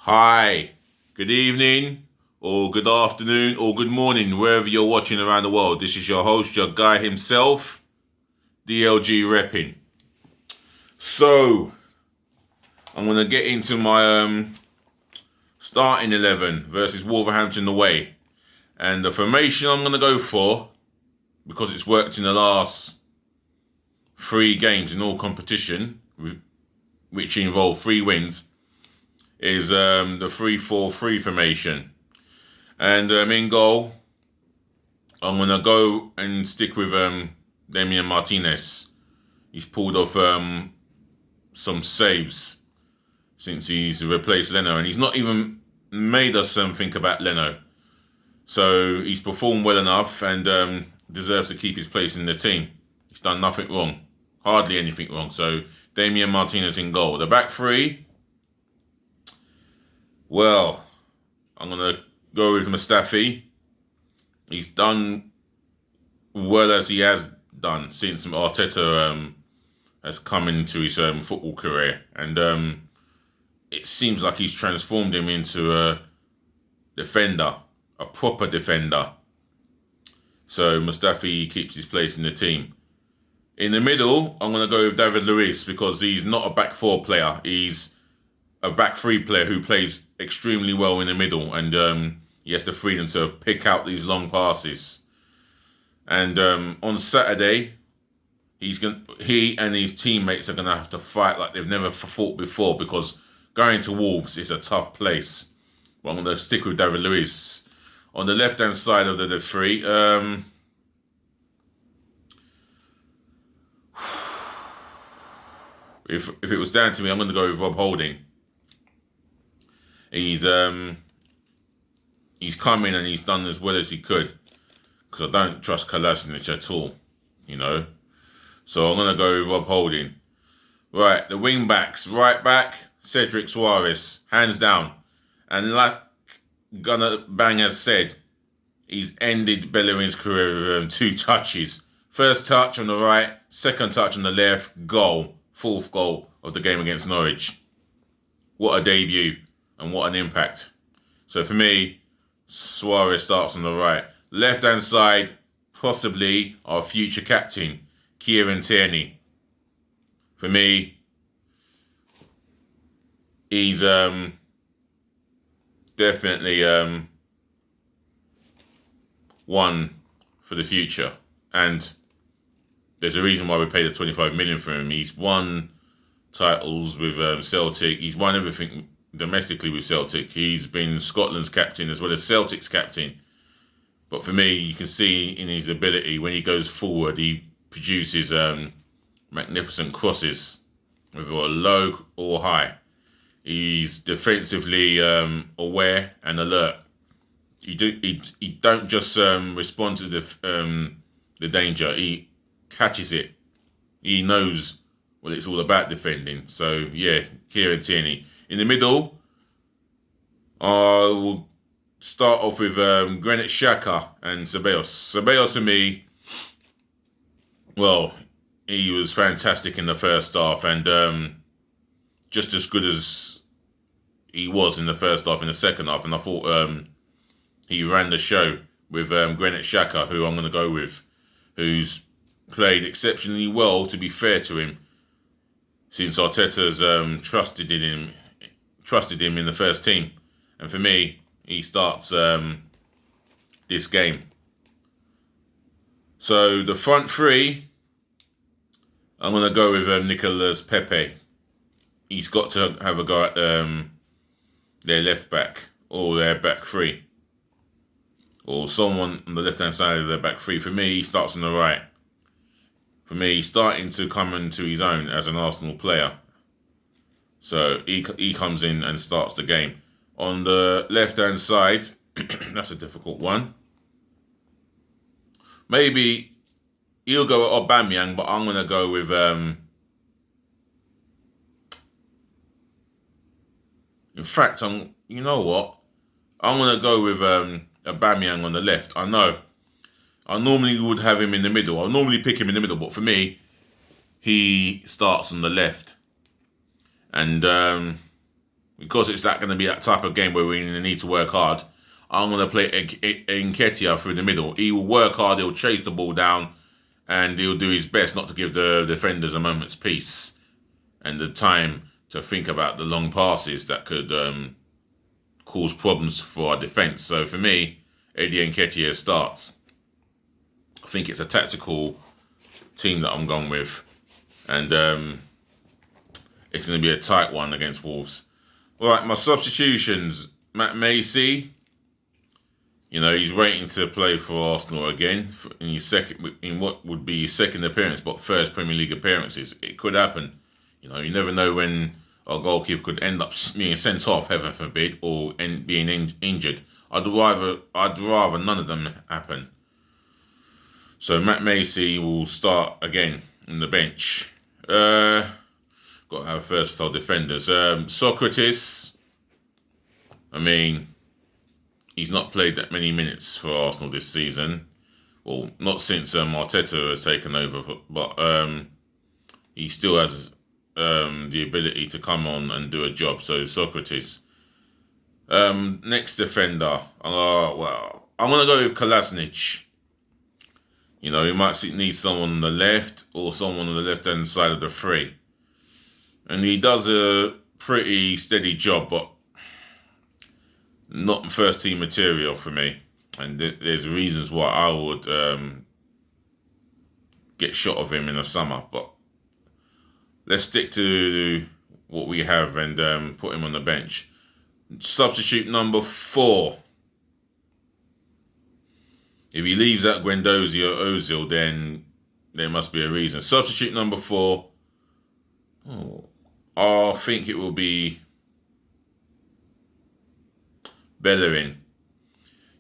Hi, good evening, or good afternoon, or good morning, wherever you're watching around the world. This is your host, your guy himself, DLG Reppin. So, I'm going to get into my starting 11 versus Wolverhampton away. And the formation I'm going to go for, because it's worked in the last 3 games in all competition, which involve 3 wins, is the 3-4-3 formation. And in goal, I'm going to go and stick with Damian Martinez. He's pulled off some saves since he's replaced Leno, and he's not even made us think about Leno. So he's performed well enough and deserves to keep his place in the team. He's done nothing wrong, hardly anything wrong. So Damian Martinez in goal. The back 3, well, I'm going to go with Mustafi. He's done well as he has done since Arteta has come into his football career. And it seems like he's transformed him into a defender, a proper defender. So Mustafi keeps his place in the team. In the middle, I'm going to go with David Luiz because he's not a back 4 player. He's a back 3 player who plays extremely well in the middle, and he has the freedom to pick out these long passes. And on Saturday, he and his teammates are going to have to fight like they've never fought before, because going to Wolves is a tough place. But I'm going to stick with David Luiz. On the left-hand side of the 3, if it was down to me, I'm going to go with Rob Holding. He's come in and he's done as well as he could, because I don't trust Kolasinac at all, you know. So I'm going to go with Rob Holding. Right, the wing backs. Right back, Cedric Suarez, hands down. And like Gunnar Bang has said, he's ended Bellerin's career with 2 touches. First touch on the right, second touch on the left, goal. 4th goal of the game against Norwich. What a debut and what an impact. So for me, Suarez starts on the right. Left-hand side, possibly our future captain, Kieran Tierney. For me, he's definitely one for the future. And there's a reason why we paid the 25 million for him. He's won titles with Celtic. He's won everything domestically with Celtic. He's been Scotland's captain as well as Celtic's captain. But for me, you can see in his ability, when he goes forward, he produces magnificent crosses, whether low or high. He's defensively aware and alert. He don't just respond to the danger. He catches it. He knows what it's all about defending. So yeah, Kieran Tierney. In the middle, I will start off with Granit Xhaka and Ceballos. Ceballos to me, well, he was fantastic in the first half, and just as good as he was in the first half in the second half. And I thought he ran the show with Granit Xhaka, who I'm going to go with, who's played exceptionally well, to be fair to him, since Arteta's trusted him in the first team. And for me, he starts this game. So the front 3, I'm going to go with Nicolas Pepe. He's got to have a go at their left back or their back 3, or someone on the left-hand side of their back 3. For me, he starts on the right. For me, he's starting to come into his own as an Arsenal player. So he comes in and starts the game. On the left-hand side, that's a difficult one. Maybe he'll go with Aubameyang, but I'm going to go with in fact, you know what? I'm going to go with Aubameyang on the left. I know I normally would have him in the middle. I'll normally pick him in the middle, but for me, he starts on the left. And because it's going to be that type of game where we need to work hard. I'm going to play Nketiah through the middle. He will work hard, he'll chase the ball down, and he'll do his best not to give the defenders a moment's peace and the time to think about the long passes that could cause problems for our defence. So for me, Eddie Nketiah starts. I think it's a tactical team that I'm going with, and it's going to be a tight one against Wolves. Right, my substitutions. Matt Macy, he's waiting to play for Arsenal again in what would be his second appearance, but first Premier League appearances. It could happen. You never know when our goalkeeper could end up being sent off, heaven forbid, or being injured. I'd rather none of them happen. So Matt Macy will start again on the bench. Got to have versatile defenders. Socrates, he's not played that many minutes for Arsenal this season. Well, not since Arteta has taken over, but he still has the ability to come on and do a job. So Socrates. Next defender. I'm going to go with Kolasinac. He might need someone on the left or someone on the left-hand side of the three. And he does a pretty steady job, but not first-team material for me. And there's reasons why I would get shot of him in the summer. But let's stick to what we have and put him on the bench. Substitute number 4. If he leaves out Guendouzi or Ozil, then there must be a reason. Substitute number 4. I think it will be Bellerin.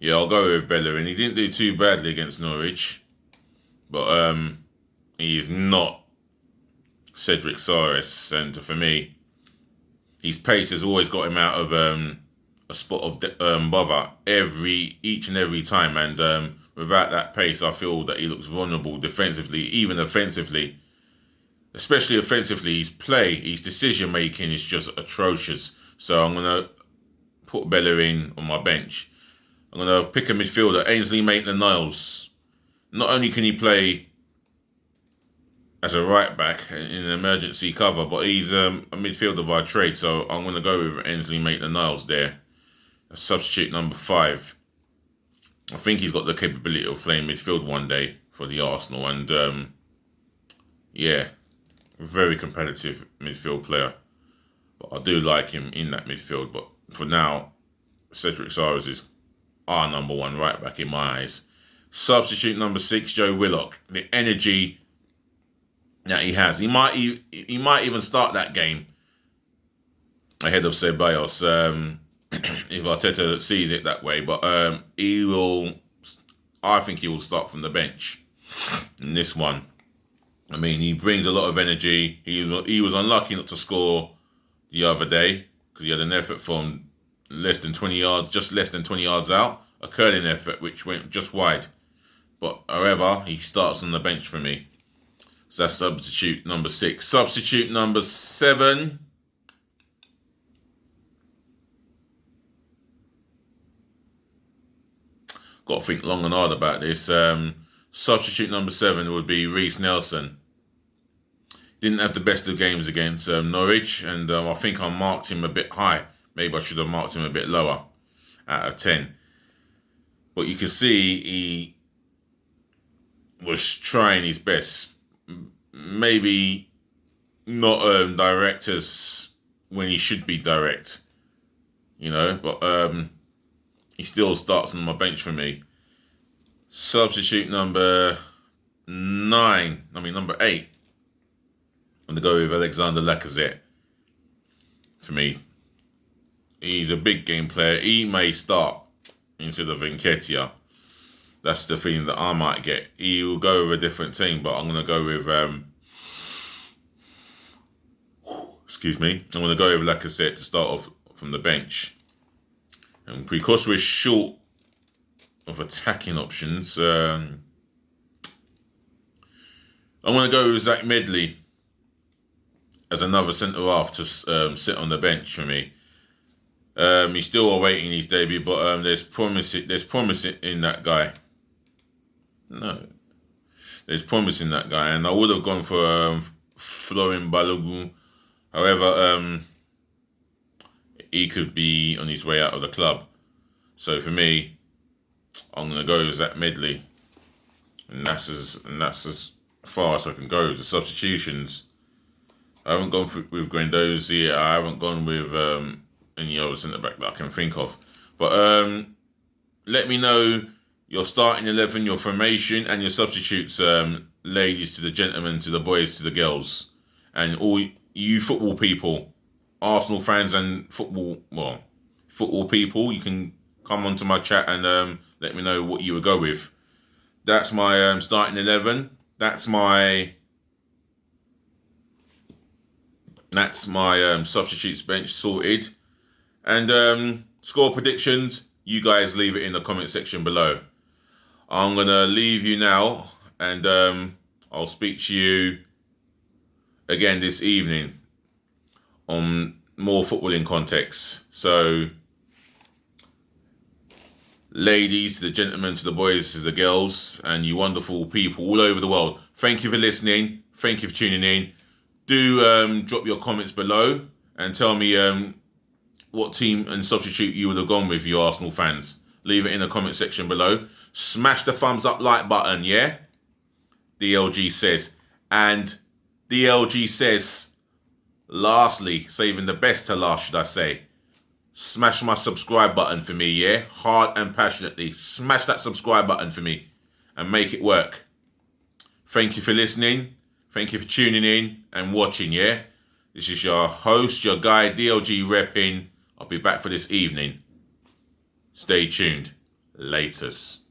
Yeah, I'll go with Bellerin. He didn't do too badly against Norwich, but he is not Cedric Soares. And for me, his pace has always got him out of a spot of bother each and every time. And without that pace, I feel that he looks vulnerable defensively, even offensively. Especially offensively, his decision making is just atrocious. So I'm going to put Bellerin on my bench. I'm going to pick a midfielder, Ainsley Maitland-Niles. Not only can he play as a right back in an emergency cover, but he's a midfielder by trade. So I'm going to go with Ainsley Maitland-Niles there. Substitute number 5. I think he's got the capability of playing midfield one day for the Arsenal. And very competitive midfield player. But I do like him in that midfield. But for now, Cedric Soares is our number 1 right back in my eyes. Substitute number 6, Joe Willock. The energy that he has. He might even start that game ahead of Ceballos if Arteta sees it that way. But I think he will start from the bench in this one. He brings a lot of energy. He was unlucky not to score the other day because he had an effort from just less than 20 yards out. A curling effort which went just wide. But however, he starts on the bench for me. So that's substitute number 6. Substitute number 7. Got to think long and hard about this. Substitute number 7 would be Reece Nelson. Didn't have the best of games against Norwich, and I think I marked him a bit high. Maybe I should have marked him a bit lower, out of 10. But you can see he was trying his best. Maybe not direct as when he should be direct, but he still starts on my bench for me. Substitute number 8. I'm going to go with Alexander Lacazette. For me, he's a big game player. He may start instead of Nketiah. That's the feeling that I might get. He will go with a different team, but I'm going to go with... I'm going to go with Lacazette to start off from the bench. And because we're short of attacking options, I'm going to go with Zach Medley as another centre-half to sit on the bench for me. He's still awaiting his debut, but there's promise in that guy. No, there's promise in that guy, and I would have gone for Florin Balogun. However, he could be on his way out of the club. So for me, I'm gonna go with Zach Medley, and that's as far as I can go. The substitutions, I haven't gone with Guendouzi. I haven't gone with any other centre back that I can think of. But let me know your starting 11, your formation, and your substitutes, ladies to the gentlemen, to the boys to the girls, and all you football people, Arsenal fans and football people. You can come onto my chat and let me know what you would go with. That's my starting 11. That's my substitutes bench sorted. And score predictions, you guys leave it in the comment section below. I'm going to leave you now, and I'll speak to you again this evening on more footballing context. So, ladies, to the gentlemen, to the boys, to the girls, and you wonderful people all over the world, thank you for listening. Thank you for tuning in. Do drop your comments below and tell me what team and substitute you would have gone with, you Arsenal fans. Leave it in the comment section below. Smash the thumbs up like button, yeah? DLG says. And DLG says, lastly, saving the best to last, should I say, smash my subscribe button for me, yeah? Hard and passionately. Smash that subscribe button for me and make it work. Thank you for listening. Thank you for tuning in and watching, yeah? This is your host, your guy, DLG Reppin. I'll be back for this evening. Stay tuned. Laters.